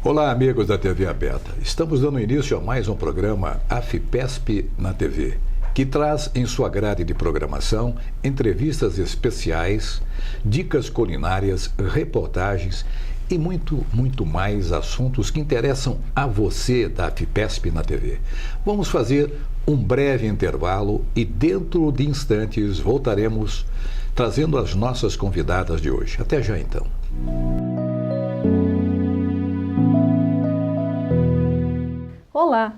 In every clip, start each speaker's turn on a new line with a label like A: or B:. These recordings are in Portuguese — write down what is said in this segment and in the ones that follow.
A: Olá, amigos da TV Aberta. Estamos dando início a mais um programa AFPESP na TV, que traz em sua grade de programação entrevistas especiais, dicas culinárias, reportagens e muito mais assuntos que interessam a você da AFPESP na TV. Vamos fazer um breve intervalo e dentro de instantes voltaremos trazendo as nossas convidadas de hoje. Até já então.
B: Olá!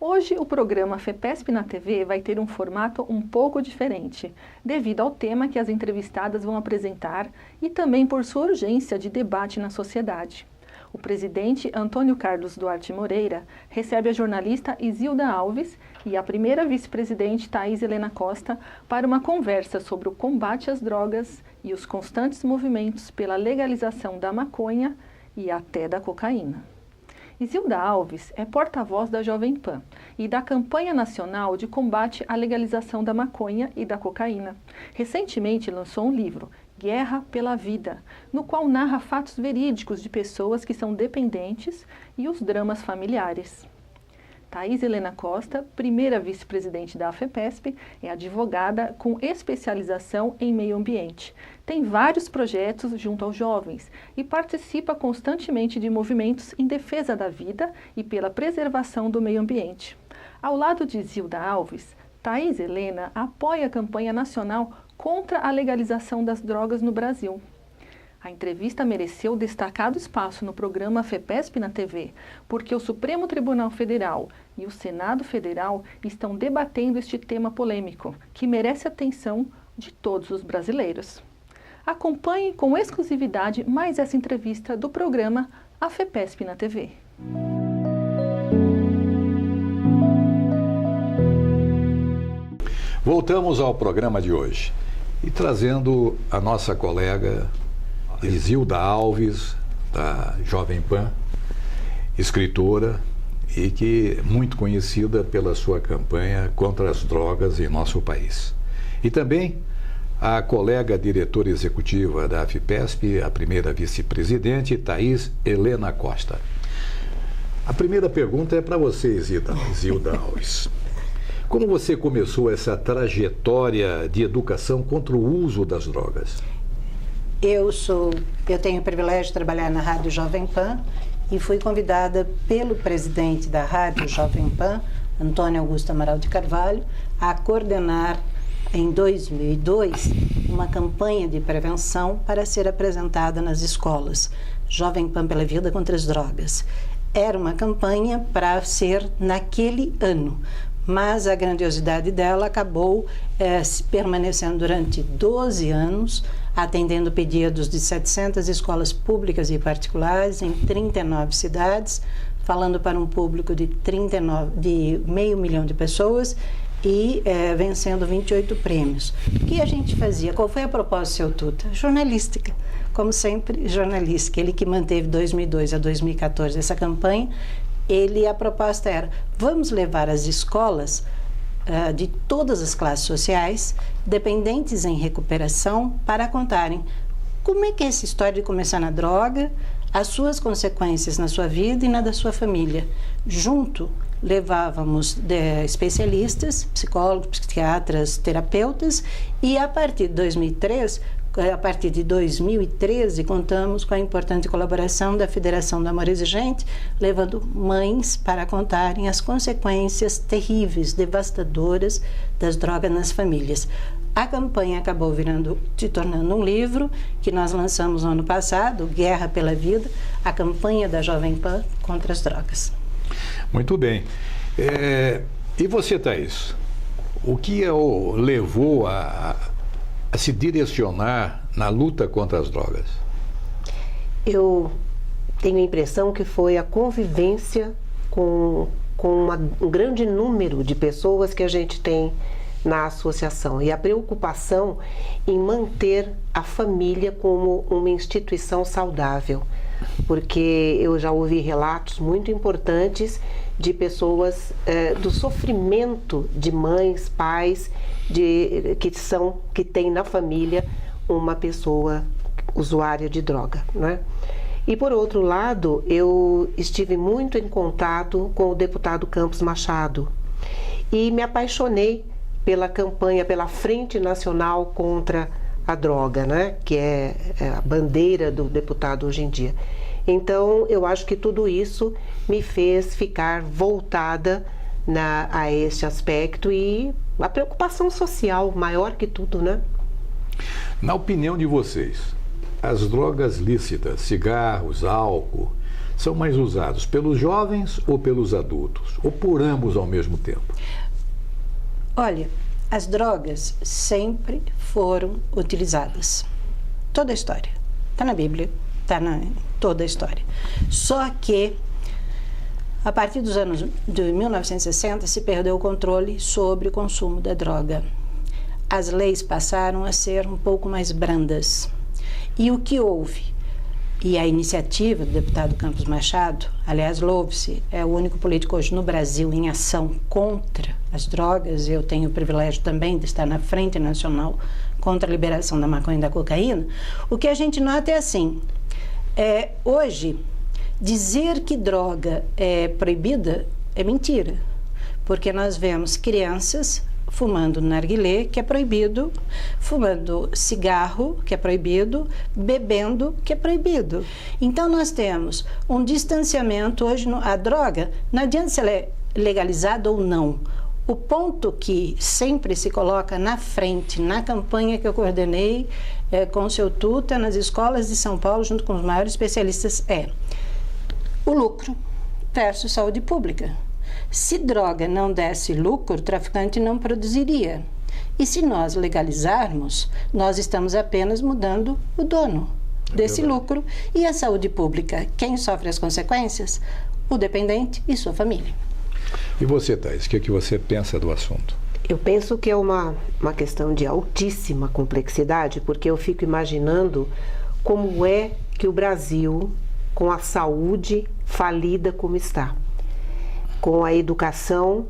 B: Hoje o programa AFPESP na TV vai ter um formato um pouco diferente, devido ao tema que as entrevistadas vão apresentar e também por sua urgência de debate na sociedade. O presidente Antônio Carlos Duarte Moreira recebe a jornalista Isilda Alves e a primeira vice-presidente Thaís Helena Costa para uma conversa sobre o combate às drogas e os constantes movimentos pela legalização da maconha e até da cocaína. Isilda Alves é porta-voz da Jovem Pan e da campanha nacional de combate à legalização da maconha e da cocaína. Recentemente lançou um livro, Guerra pela Vida, no qual narra fatos verídicos de pessoas que são dependentes e os dramas familiares. Thaís Helena Costa, primeira vice-presidente da AFPESP, é advogada com especialização em meio ambiente. Tem vários projetos junto aos jovens e participa constantemente de movimentos em defesa da vida e pela preservação do meio ambiente. Ao lado de Isilda Alves, Thaís Helena apoia a campanha nacional contra a legalização das drogas no Brasil. A entrevista mereceu destacado espaço no programa AFPESP na TV, porque o Supremo Tribunal Federal e o Senado Federal estão debatendo este tema polêmico, que merece a atenção de todos os brasileiros. Acompanhe com exclusividade mais essa entrevista do programa AFPESP na TV.
A: Voltamos ao programa de hoje e trazendo a nossa colega Isilda Alves, da Jovem Pan, escritora e que é muito conhecida pela sua campanha contra as drogas em nosso país. E também a colega diretora executiva da AFPESP, a primeira vice-presidente, Thaís Helena Costa. A primeira pergunta é para você, Isilda Alves. Como você começou essa trajetória de educação contra o uso das drogas?
C: Eu tenho o privilégio de trabalhar na Rádio Jovem Pan e fui convidada pelo presidente da Rádio Jovem Pan, Antônio Augusto Amaral de Carvalho, a coordenar em 2002 uma campanha de prevenção para ser apresentada nas escolas, Jovem Pan pela Vida contra as Drogas. Era uma campanha para ser naquele ano, mas a grandiosidade dela acabou permanecendo durante 12 anos, atendendo pedidos de 700 escolas públicas e particulares em 39 cidades, falando para um público de 500 mil de pessoas e vencendo 28 prêmios. O que a gente fazia? Qual foi a proposta do seu Tuta? Jornalística. Como sempre, jornalística. Ele que manteve 2002 a 2014 essa campanha, a proposta era, vamos levar as escolas de todas as classes sociais, dependentes em recuperação, para contarem como é que é essa história de começar na droga, as suas consequências na sua vida e na da sua família. Junto, levávamos especialistas, psicólogos, psiquiatras, terapeutas, e a partir de 2013, contamos com a importante colaboração da Federação do Amor Exigente, levando mães para contarem as consequências terríveis, devastadoras das drogas nas famílias. A campanha acabou se tornando um livro que nós lançamos no ano passado, Guerra pela Vida, a campanha da Jovem Pan contra as drogas.
A: Muito bem. E você, Thaís? O que levou a se direcionar na luta contra as drogas?
D: Eu tenho a impressão que foi a convivência com um grande número de pessoas que a gente tem na associação e a preocupação em manter a família como uma instituição saudável, porque eu já ouvi relatos muito importantes de pessoas do sofrimento de mães, pais que tem na família uma pessoa usuária de droga, né? E, por outro lado, eu estive muito em contato com o deputado Campos Machado e me apaixonei pela campanha, pela Frente Nacional contra a Droga, né? Que é a bandeira do deputado hoje em dia. Então, eu acho que tudo isso me fez ficar voltada a este aspecto e a preocupação social, maior que tudo, né?
A: Na opinião de vocês, as drogas lícitas, cigarros, álcool, são mais usados pelos jovens ou pelos adultos? Ou por ambos ao mesmo tempo?
C: Olha, as drogas sempre foram utilizadas. Toda a história. Está na Bíblia, está em toda a história. Só que, a partir dos anos de 1960, se perdeu o controle sobre o consumo da droga. As leis passaram a ser um pouco mais brandas. E o que houve? E a iniciativa do deputado Campos Machado, aliás, louve-se, é o único político hoje no Brasil em ação contra as drogas. Eu tenho o privilégio também de estar na Frente Nacional contra a liberação da maconha e da cocaína. O que a gente nota é assim, hoje, dizer que droga é proibida é mentira, porque nós vemos crianças fumando narguilé, que é proibido, fumando cigarro, que é proibido, bebendo, que é proibido. Então, nós temos um distanciamento hoje. A droga, não adianta se ela é legalizada ou não. O ponto que sempre se coloca na frente, na campanha que eu coordenei com o seu Tuta, nas escolas de São Paulo, junto com os maiores especialistas, é o lucro versus saúde pública. Se droga não desse lucro, o traficante não produziria. E se nós legalizarmos, nós estamos apenas mudando o dono desse lucro. E a saúde pública, quem sofre as consequências? O dependente e sua família.
A: E você, Thaís, o que você pensa do assunto?
D: Eu penso que é uma questão de altíssima complexidade, porque eu fico imaginando como é que o Brasil, com a saúde falida como está, com a educação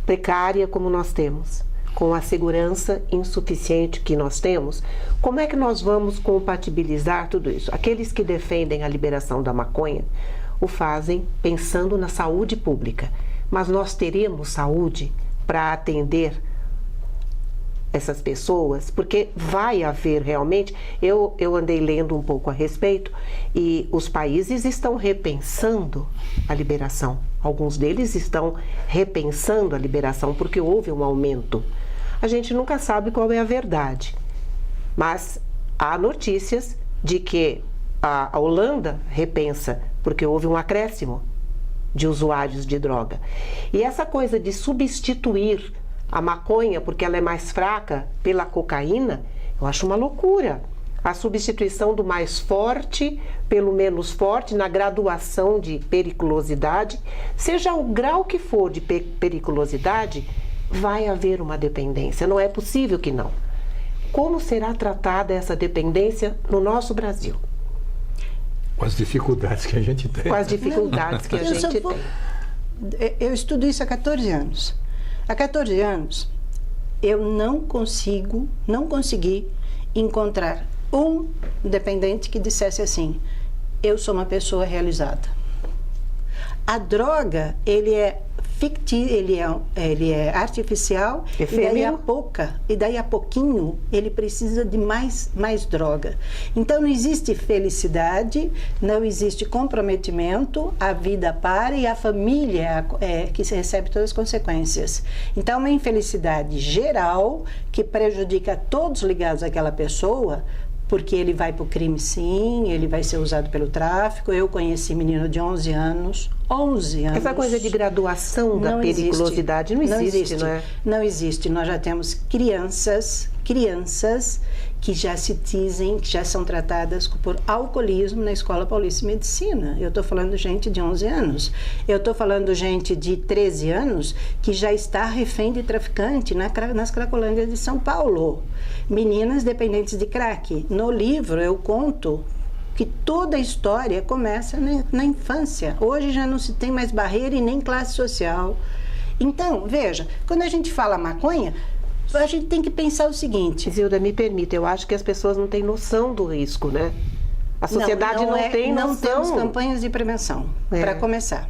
D: precária como nós temos, com a segurança insuficiente que nós temos, como é que nós vamos compatibilizar tudo isso? Aqueles que defendem a liberação da maconha o fazem pensando na saúde pública, mas nós teremos saúde para atender essas pessoas, porque vai haver realmente, eu andei lendo um pouco a respeito e os países estão repensando a liberação. Alguns deles estão repensando a liberação porque houve um aumento. A gente nunca sabe qual é a verdade, mas há notícias de que a Holanda repensa porque houve um acréscimo de usuários de droga. E essa coisa de substituir a maconha, porque ela é mais fraca, pela cocaína, eu acho uma loucura. A substituição do mais forte pelo menos forte na graduação de periculosidade, seja o grau que for de periculosidade, vai haver uma dependência. Não é possível que não. Como será tratada essa dependência no nosso Brasil?
A: Com as dificuldades que a gente tem.
D: Com as dificuldades que a gente tem.
C: Eu estudo isso há 14 anos. Há 14 anos, eu não consegui encontrar um dependente que dissesse assim: eu sou uma pessoa realizada. A droga, ele é fictício, ele é artificial,
D: efêmero.
C: e daí a pouquinho ele precisa de mais droga. Então não existe felicidade, não existe comprometimento, a vida para e a família é que se recebe todas as consequências. Então uma infelicidade geral que prejudica todos ligados àquela pessoa, porque ele vai para o crime sim, ele vai ser usado pelo tráfico. Eu conheci menino de 11 anos.
D: Essa coisa de graduação da periculosidade não existe, não é?
C: Não existe. Nós já temos crianças que já se dizem, que já são tratadas por alcoolismo na Escola Paulista de Medicina. Eu estou falando gente de 11 anos. Eu estou falando gente de 13 anos que já está refém de traficante nas Cracolândias de São Paulo. Meninas dependentes de crack. No livro eu conto que toda a história começa na infância. Hoje já não se tem mais barreira e nem classe social. Então, veja, quando a gente fala maconha, a gente tem que pensar o seguinte...
D: Zilda, me permita, eu acho que as pessoas não têm noção do risco, né? A sociedade não tem noção.
C: Não temos campanhas de prevenção, para começar.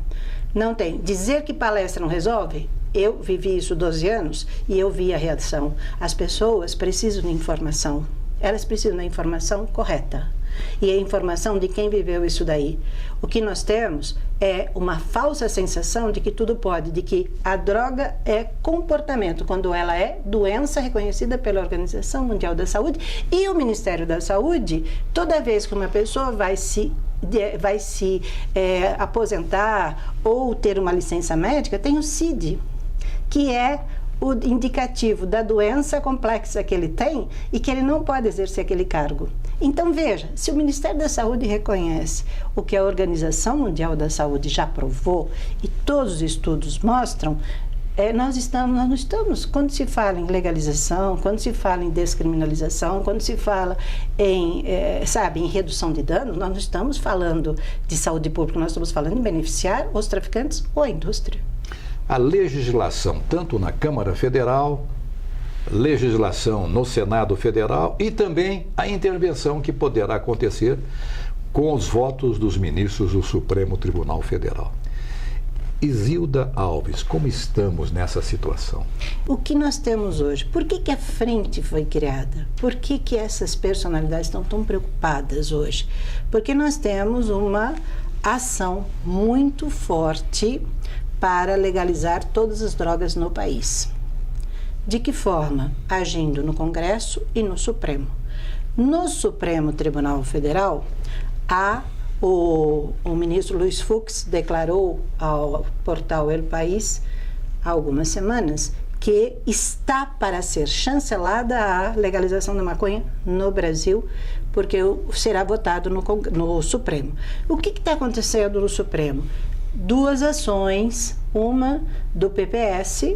C: Não tem. Dizer que palestra não resolve, eu vivi isso 12 anos e eu vi a reação. As pessoas precisam de informação. Elas precisam da informação correta. E a informação de quem viveu isso daí. O que nós temos é uma falsa sensação de que tudo pode, de que a droga é comportamento, quando ela é doença reconhecida pela Organização Mundial da Saúde. E o Ministério da Saúde, toda vez que uma pessoa vai se aposentar ou ter uma licença médica, tem o CID, que é o indicativo da doença complexa que ele tem e que ele não pode exercer aquele cargo. Então, veja, se o Ministério da Saúde reconhece o que a Organização Mundial da Saúde já provou e todos os estudos mostram, nós não estamos, quando se fala em legalização, quando se fala em descriminalização, quando se fala em redução de danos, nós não estamos falando de saúde pública, nós estamos falando em beneficiar os traficantes ou a indústria.
A: A legislação, tanto na Câmara Federal, legislação no Senado Federal e também a intervenção que poderá acontecer com os votos dos ministros do Supremo Tribunal Federal. Isilda Alves, como estamos nessa situação?
C: O que nós temos hoje? Por que a frente foi criada? Por que essas personalidades estão tão preocupadas hoje? Porque nós temos uma ação muito forte para legalizar todas as drogas no país. De que forma? Agindo no Congresso e no Supremo. No Supremo Tribunal Federal, o ministro Luiz Fux declarou ao portal El País há algumas semanas que está para ser chancelada a legalização da maconha no Brasil, porque será votado no Supremo. O que está acontecendo no Supremo? Duas ações, uma do PPS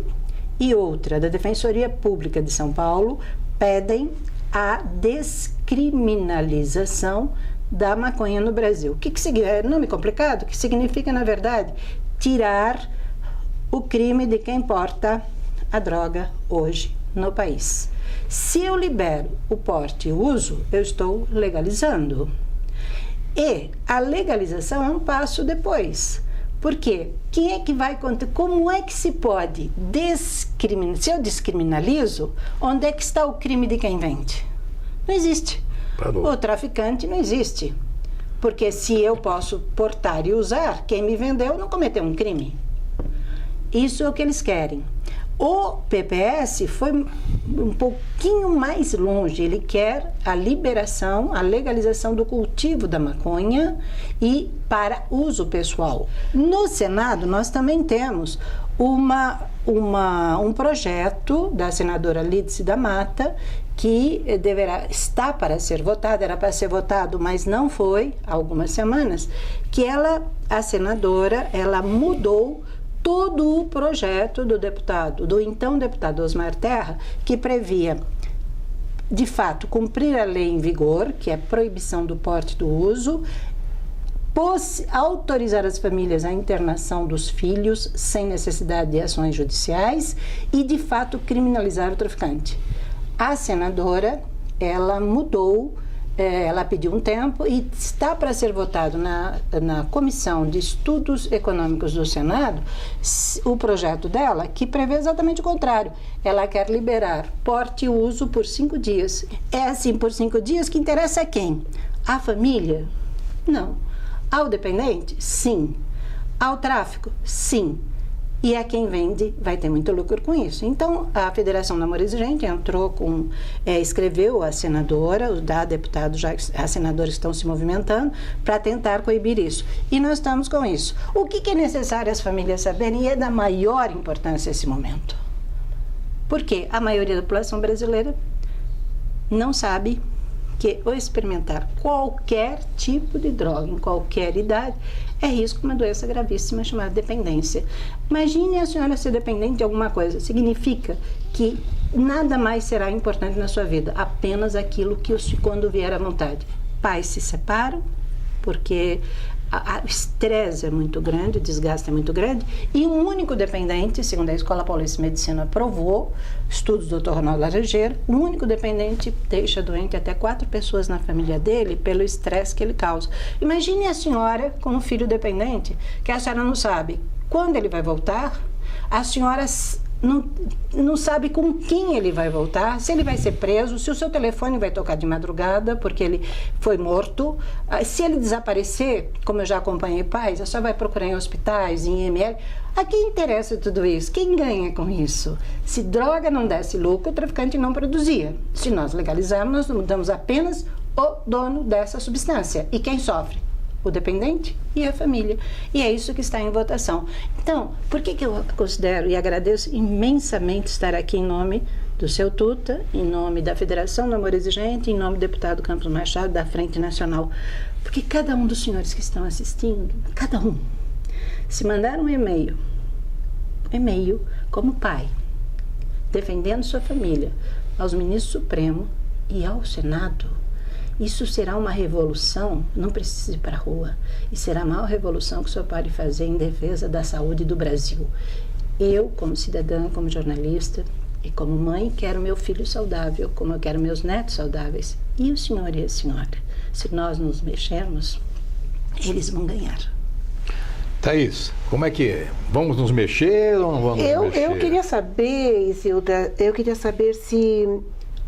C: e outra da Defensoria Pública de São Paulo, pedem a descriminalização da maconha no Brasil. O que significa? É nome complicado? O que significa, na verdade, tirar o crime de quem porta a droga hoje no país. Se eu libero o porte e o uso, eu estou legalizando. E a legalização é um passo depois. Por quê? Quem é que vai contar? Como é que se pode descriminalizar? Se eu descriminalizo, onde é que está o crime de quem vende? Não existe. O traficante não existe. Porque se eu posso portar e usar, quem me vendeu não cometeu um crime. Isso é o que eles querem. O PPS foi um pouquinho mais longe. Ele quer a liberação, a legalização do cultivo da maconha e para uso pessoal. No Senado, nós também temos um projeto da senadora Lídice da Mata que está para ser votado, era para ser votado, mas não foi, há algumas semanas, que a senadora, ela mudou todo o projeto do então deputado Osmar Terra, que previa, de fato, cumprir a lei em vigor, que é a proibição do porte e do uso, autorizar as famílias a internação dos filhos sem necessidade de ações judiciais e, de fato, criminalizar o traficante. A senadora, ela mudou, ela pediu um tempo e está para ser votado na Comissão de Estudos Econômicos do Senado o projeto dela, que prevê exatamente o contrário. Ela quer liberar porte e uso por 5 dias. É assim, por 5 dias, que interessa a quem? A família? Não. Ao dependente? Sim. Ao tráfico? Sim. E a quem vende vai ter muito lucro com isso. Então, a Federação do Amor Exigente entrou escreveu a senadora, os deputados, as senadoras estão se movimentando para tentar coibir isso. E nós estamos com isso. O que é necessário as famílias saberem, e é da maior importância esse momento? Porque a maioria da população brasileira não sabe que ou experimentar qualquer tipo de droga em qualquer idade é risco de uma doença gravíssima chamada dependência. Imagine a senhora ser dependente de alguma coisa. Significa que nada mais será importante na sua vida, apenas aquilo que quando vier à vontade. Pais se separam porque O estresse é muito grande, o desgaste é muito grande, e um único dependente, segundo a Escola Paulista de Medicina provou, estudos do Dr. Ronaldo Laranjeira, um único dependente deixa doente até 4 pessoas na família dele pelo estresse que ele causa. Imagine a senhora com um filho dependente, que a senhora não sabe quando ele vai voltar, a senhora não sabe com quem ele vai voltar, se ele vai ser preso, se o seu telefone vai tocar de madrugada porque ele foi morto, se ele desaparecer, como eu já acompanhei pais, a senhora vai procurar em hospitais, em IML. A quem interessa tudo isso? Quem ganha com isso? Se droga não desse lucro, o traficante não produzia. Se nós legalizarmos, nós mudamos apenas o dono dessa substância. E quem sofre? O dependente e a família. E é isso que está em votação. Então, por que eu considero e agradeço imensamente estar aqui em nome do seu Tuta, em nome da Federação do Amor Exigente, em nome do deputado Campos Machado, da Frente Nacional? Porque cada um dos senhores que estão assistindo, cada um, se mandar um e-mail como pai, defendendo sua família, aos ministros Supremos e ao Senado, isso será uma revolução, não precisa ir para a rua, e será a maior revolução que o senhor pode fazer em defesa da saúde do Brasil. Eu, como cidadã, como jornalista e como mãe, quero meu filho saudável, como eu quero meus netos saudáveis. E o senhor e a senhora, se nós nos mexermos, eles vão ganhar.
A: Thaís, como é que é? Vamos nos mexer ou não vamos nos mexer?
D: Eu queria saber, Isilda, se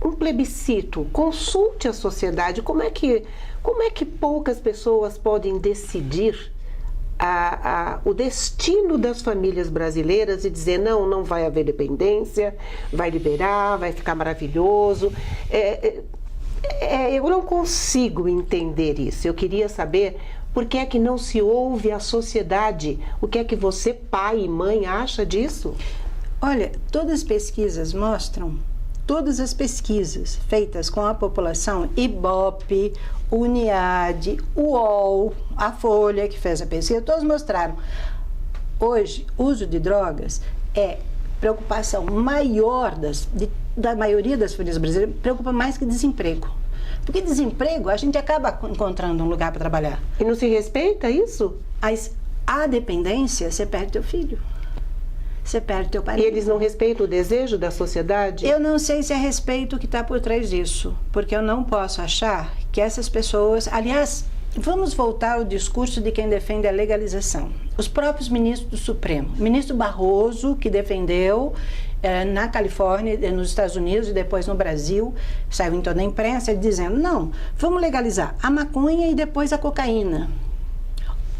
D: um plebiscito, consulte a sociedade, como é que poucas pessoas podem decidir o destino das famílias brasileiras e dizer não vai haver dependência, vai liberar, vai ficar maravilhoso. Eu não consigo entender isso. Eu queria saber por que é que não se ouve a sociedade. O que é que você, pai e mãe, acha disso?
C: Olha, todas as pesquisas mostram, todas as pesquisas feitas com a população, Ibope, Uniad, UOL, a Folha, que fez a pesquisa, todos mostraram. Hoje, o uso de drogas é preocupação maior da maioria das famílias brasileiras, preocupa mais que desemprego. Porque desemprego, a gente acaba encontrando um lugar para trabalhar.
D: E não se respeita isso?
C: Mas a dependência, você perde teu filho. Você perde teu parente.
D: E eles não respeitam o desejo da sociedade?
C: Eu não sei se é respeito que está por trás disso, porque eu não posso achar que essas pessoas... Aliás, vamos voltar ao discurso de quem defende a legalização. Os próprios ministros do Supremo. O ministro Barroso, que defendeu na Califórnia, nos Estados Unidos e depois no Brasil, saiu em toda a imprensa dizendo, não, vamos legalizar a maconha e depois a cocaína.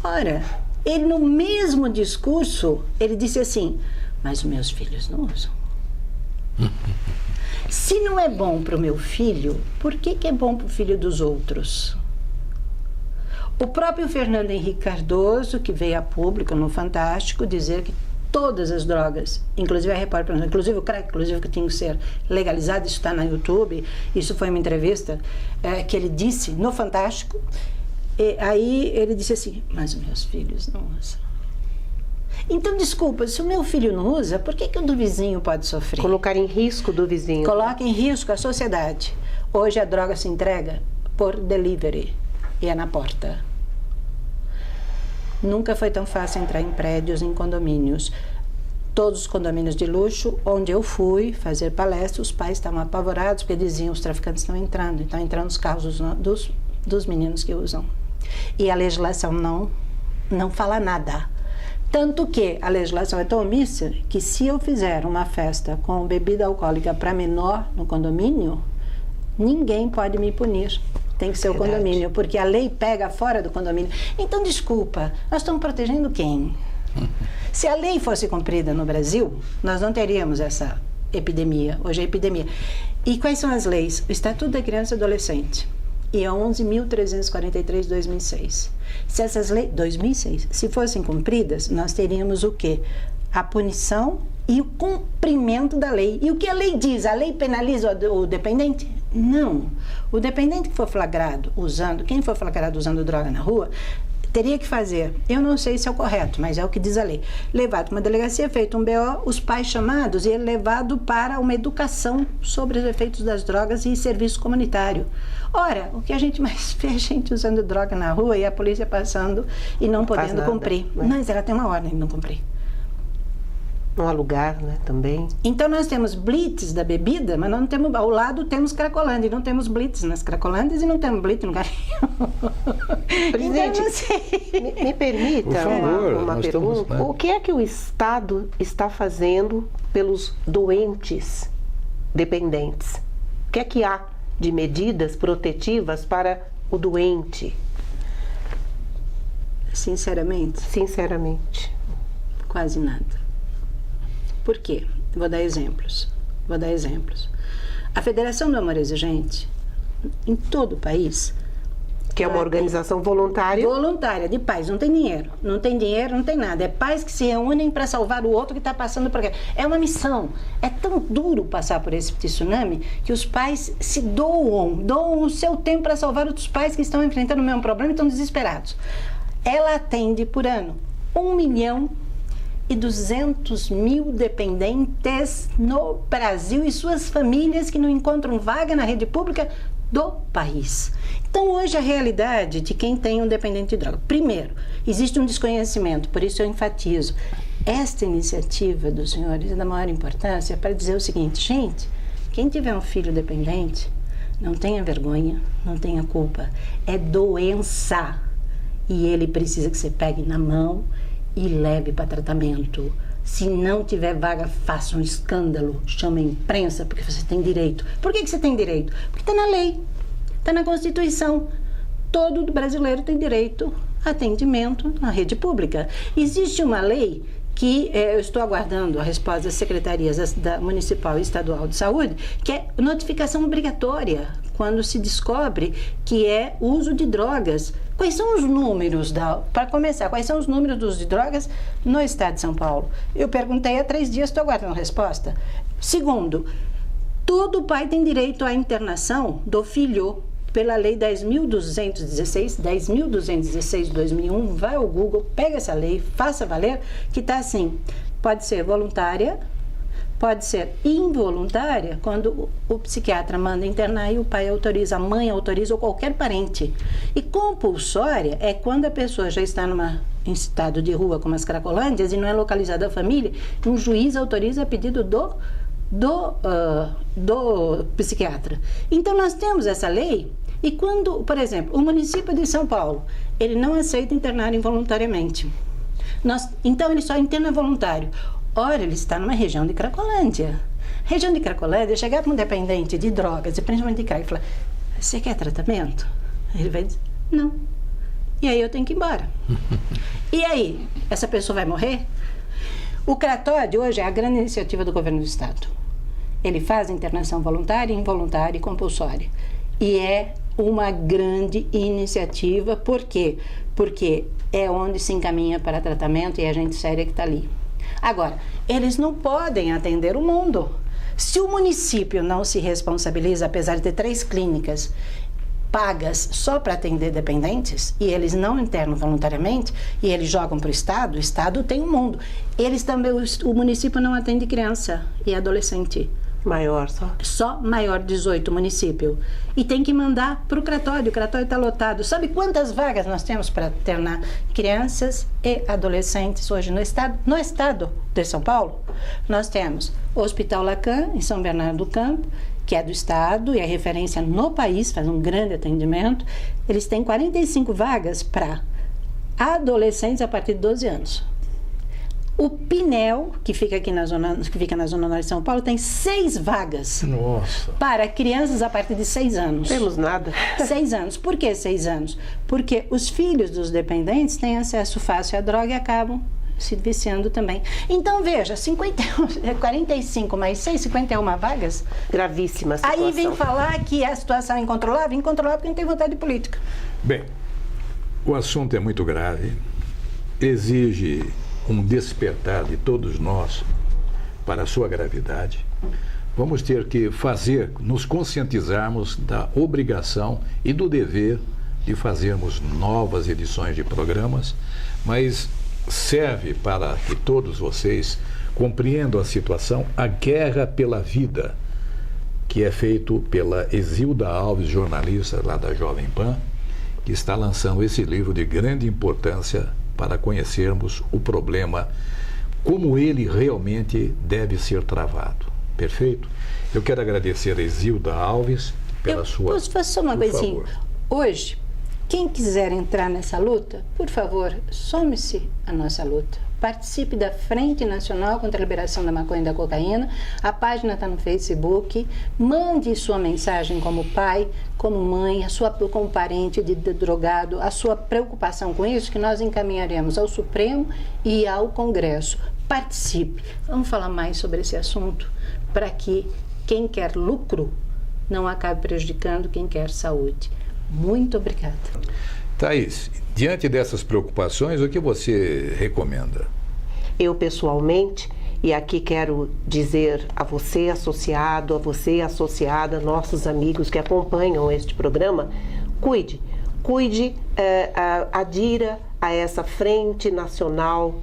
C: Ora... Ele, no mesmo discurso, ele disse assim, mas os meus filhos não usam. Se não é bom para o meu filho, por que é bom para o filho dos outros? O próprio Fernando Henrique Cardoso, que veio a público no Fantástico, dizer que todas as drogas, inclusive a repórter, inclusive o crack, inclusive que tinha que ser legalizado, isso está no YouTube, isso foi uma entrevista que ele disse no Fantástico. E aí ele disse assim, mas os meus filhos não usam. Então, desculpa, se o meu filho não usa, por que o do vizinho pode sofrer?
D: Colocar em risco do vizinho.
C: Coloca em risco a sociedade. Hoje a droga se entrega por delivery e é na porta. Nunca foi tão fácil entrar em prédios, em condomínios. Todos os condomínios de luxo, onde eu fui fazer palestra, os pais estavam apavorados porque diziam, os traficantes estão entrando os carros dos meninos que usam. E a legislação não fala nada. Tanto que a legislação é tão omissa que se eu fizer uma festa com bebida alcoólica para menor no condomínio, ninguém pode me punir. Tem que ser o condomínio, porque a lei pega fora do condomínio. Então, desculpa, nós estamos protegendo quem? Se a lei fosse cumprida no Brasil, nós não teríamos essa epidemia. Hoje é epidemia. E quais são as leis? O Estatuto da Criança e Adolescente. E a 11.343 de 2006. Se essas leis, 2006, se fossem cumpridas, nós teríamos o quê? A punição e o cumprimento da lei. E o que a lei diz? A lei penaliza o dependente? Não. O dependente que for flagrado usando, quem for flagrado usando droga na rua, teria que fazer, eu não sei se é o correto, mas é o que diz a lei, levado para uma delegacia, feito um BO, os pais chamados e ele levado para uma educação sobre os efeitos das drogas e serviço comunitário. Ora, o que a gente mais vê é gente usando droga na rua e a polícia passando e não podendo cumprir.
D: Né?
C: Mas ela tem uma ordem de não cumprir.
D: Não há lugar, né, também.
C: Então nós temos blitz da bebida, mas não temos, ao lado temos Cracolândia, e não temos blitz nas Cracolândias e não temos blitz no lugar nenhum.
D: Presidente,
C: então,
D: me permita
A: por favor,
D: uma
A: nós
D: pergunta.
A: estamos, né?
D: O que é que o Estado está fazendo pelos doentes dependentes? O que é que há de medidas protetivas para o doente?
C: Sinceramente, quase nada. Por quê? Vou dar exemplos. A Federação do Amor Exigente, em todo o país...
D: Que é uma organização voluntária.
C: Voluntária, de pais. Não tem dinheiro, não tem nada. É pais que se reúnem para salvar o outro que está passando por aqui. É uma missão. É tão duro passar por esse tsunami que os pais se doam o seu tempo para salvar outros pais que estão enfrentando o mesmo problema e estão desesperados. Ela atende por ano 1.200.000 dependentes no Brasil e suas famílias que não encontram vaga na rede pública do país. Então, hoje, a realidade de quem tem um dependente de droga. Primeiro, existe um desconhecimento, por isso eu enfatizo. Esta iniciativa dos senhores é da maior importância para dizer o seguinte, gente, quem tiver um filho dependente, não tenha vergonha, não tenha culpa. É doença. E ele precisa que você pegue na mão e leve para tratamento. Se não tiver vaga, faça um escândalo, chame a imprensa, porque você tem direito. Por que você tem direito? Porque está na lei, está na Constituição. Todo brasileiro tem direito a atendimento na rede pública. Existe uma lei que eu estou aguardando a resposta das secretarias da Municipal e Estadual de Saúde, que é notificação obrigatória quando se descobre que é uso de drogas. Quais são os números, para começar, quais são os números do uso de drogas no estado de São Paulo? Eu perguntei há 3 dias, estou aguardando a resposta. Segundo, todo pai tem direito à internação do filho pela lei 10.216 de 2001, vai ao Google, pega essa lei, faça valer, que está assim, pode ser voluntária, pode ser involuntária, quando o psiquiatra manda internar e o pai autoriza, a mãe autoriza ou qualquer parente. E compulsória é quando a pessoa já está em estado de rua, como as Cracolândias, e não é localizada a família, um juiz autoriza a pedido do psiquiatra. Então, nós temos essa lei e quando, por exemplo, o município de São Paulo, ele não aceita internar involuntariamente. Então, ele só interna voluntário. Ora, ele está numa região de Cracolândia. Região de Cracolândia, chegar para um dependente de drogas, e principalmente de crack, e falar, você quer tratamento? Ele vai dizer, não. E aí eu tenho que ir embora. E aí, essa pessoa vai morrer? O Cratódio hoje é a grande iniciativa do governo do estado. Ele faz internação voluntária, involuntária e compulsória. E é uma grande iniciativa. Por quê? Porque é onde se encaminha para tratamento e é a gente séria que está ali. Agora, eles não podem atender o mundo. Se o município não se responsabiliza, apesar de ter 3 clínicas pagas só para atender dependentes, e eles não internam voluntariamente, e eles jogam para o Estado tem um mundo. Eles também, o município não atende criança e adolescente.
D: Maior só?
C: Só maior de 18 município. E tem que mandar para o Cratório está lotado. Sabe quantas vagas nós temos para internar crianças e adolescentes hoje no estado? No estado de São Paulo, nós temos o Hospital Lacan, em São Bernardo do Campo, que é do estado e é referência no país, faz um grande atendimento. Eles têm 45 vagas para adolescentes a partir de 12 anos. O Pinel, que fica na zona norte de São Paulo, tem 6 vagas.
A: Nossa.
C: Para crianças a partir de 6 anos.
D: Temos nada.
C: 6 anos. Por que 6 anos? Porque os filhos dos dependentes têm acesso fácil à droga e acabam se viciando também. Então, veja, 45 mais 6, 51 vagas.
D: Gravíssima situação.
C: Aí vem falar que a situação é incontrolável. Incontrolável porque não tem vontade política.
A: Bem, o assunto é muito grave. Exige um despertar de todos nós para a sua gravidade. Vamos ter que nos conscientizarmos da obrigação e do dever de fazermos novas edições de programas, mas serve para que todos vocês compreendam a situação, a guerra pela vida, que é feito pela Exilda Alves, jornalista lá da Jovem Pan, que está lançando esse livro de grande importância para conhecermos o problema, como ele realmente deve ser travado. Perfeito? Eu quero agradecer a Exilda Alves pela sua...
C: Posso fazer só uma coisinha?
A: Favor.
C: Hoje, quem quiser entrar nessa luta, por favor, some-se à nossa luta. Participe da Frente Nacional contra a Liberação da Maconha e da Cocaína. A página está no Facebook. Mande sua mensagem como pai, como mãe, como parente de drogado, a sua preocupação com isso, que nós encaminharemos ao Supremo e ao Congresso. Participe. Vamos falar mais sobre esse assunto para que quem quer lucro não acabe prejudicando quem quer saúde. Muito obrigada.
A: Thaís, diante dessas preocupações, o que você recomenda?
D: Eu, pessoalmente, e aqui quero dizer a você associado, a você associada, nossos amigos que acompanham este programa, cuide, adira a essa Frente Nacional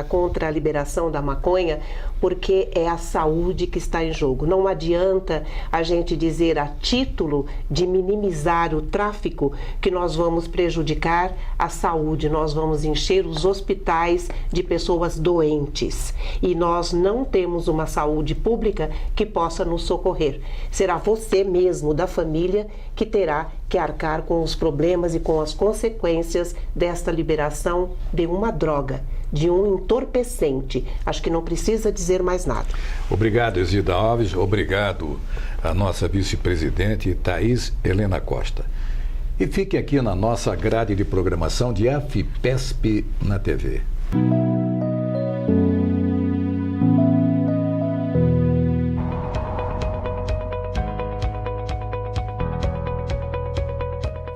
D: contra a Liberação da Maconha, porque é a saúde que está em jogo. Não adianta a gente dizer a título de minimizar o tráfico que nós vamos prejudicar a saúde, nós vamos encher os hospitais de pessoas doentes e nós não temos uma saúde pública que possa nos socorrer. Será você mesmo da família que terá que arcar com os problemas e com as consequências desta liberação de uma droga, de um entorpecente. Acho que não precisa dizer mais nada.
A: Obrigado, Exilda Alves. Obrigado à nossa vice-presidente, Thaís Helena Costa. E fique aqui na nossa grade de programação de AFPESP na TV.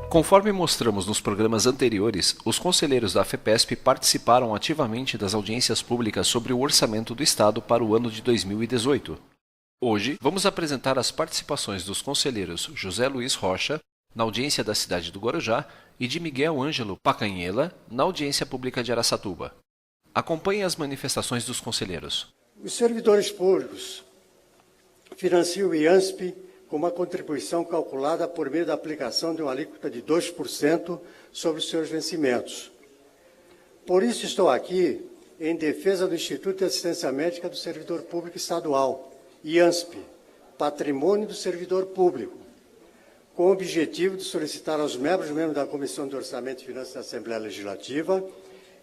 E: Conforme mostramos nos programas anteriores, os conselheiros da AFPESP participaram ativamente das audiências públicas sobre o orçamento do Estado para o ano de 2018. Hoje, vamos apresentar as participações dos conselheiros José Luiz Rocha, na audiência da cidade do Guarujá, e de Miguel Ângelo Pacanhela, na audiência pública de Araçatuba. Acompanhe as manifestações dos conselheiros.
F: Os servidores públicos financiam o IANSP com uma contribuição calculada por meio da aplicação de uma alíquota de 2% sobre os seus vencimentos. Por isso estou aqui em defesa do Instituto de Assistência Médica do Servidor Público Estadual, IANSP, Patrimônio do Servidor Público, com o objetivo de solicitar aos membros da Comissão de Orçamento e Finanças da Assembleia Legislativa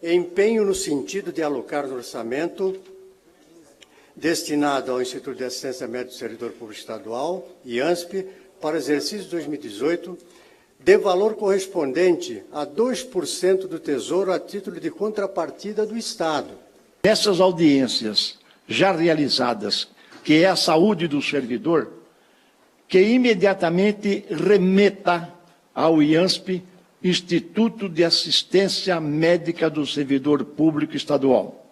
F: empenho no sentido de alocar no orçamento destinado ao Instituto de Assistência Médica do Servidor Público Estadual, IANSP, para o exercício de 2018, de valor correspondente a 2% do Tesouro a título de contrapartida do Estado.
G: Nessas audiências já realizadas, que é a saúde do servidor, que imediatamente remeta ao IANSP, Instituto de Assistência Médica do Servidor Público Estadual.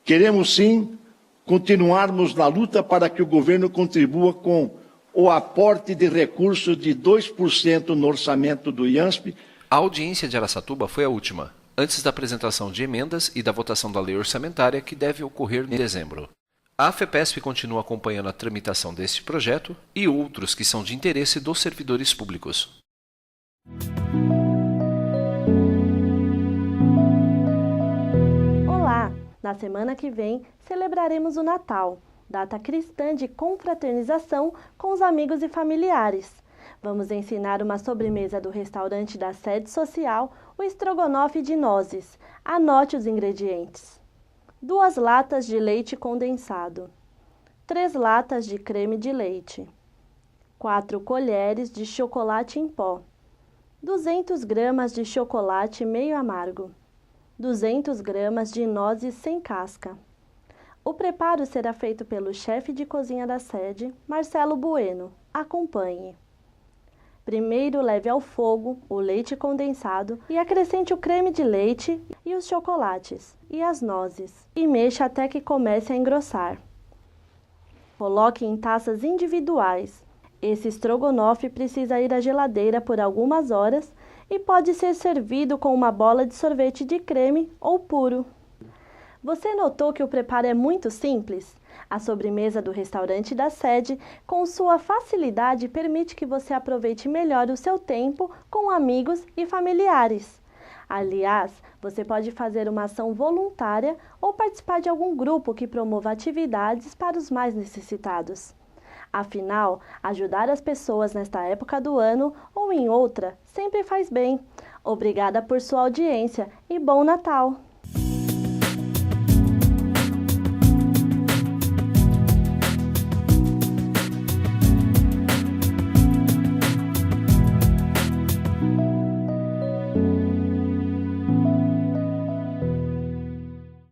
G: Queremos, sim, continuarmos na luta para que o governo contribua com o aporte de recursos de 2% no orçamento do IANSP.
E: A audiência de Araçatuba foi a última, antes da apresentação de emendas e da votação da lei orçamentária que deve ocorrer em dezembro. A AFPESP continua acompanhando a tramitação deste projeto e outros que são de interesse dos servidores públicos.
H: Olá! Na semana que vem, celebraremos o Natal, data cristã de confraternização com os amigos e familiares. Vamos ensinar uma sobremesa do restaurante da sede social, o estrogonofe de nozes. Anote os ingredientes. 2 latas de leite condensado. 3 latas de creme de leite. 4 colheres de chocolate em pó. 200 gramas de chocolate meio amargo. 200 gramas de nozes sem casca. O preparo será feito pelo chefe de cozinha da sede, Marcelo Bueno. Acompanhe. Primeiro leve ao fogo o leite condensado e acrescente o creme de leite e os chocolates e as nozes e mexa até que comece a engrossar. Coloque em taças individuais. Esse estrogonofe precisa ir à geladeira por algumas horas e pode ser servido com uma bola de sorvete de creme ou puro. Você notou que o preparo é muito simples? A sobremesa do restaurante da sede, com sua facilidade, permite que você aproveite melhor o seu tempo com amigos e familiares. Aliás, você pode fazer uma ação voluntária ou participar de algum grupo que promova atividades para os mais necessitados. Afinal, ajudar as pessoas nesta época do ano ou em outra sempre faz bem. Obrigada por sua audiência e bom Natal!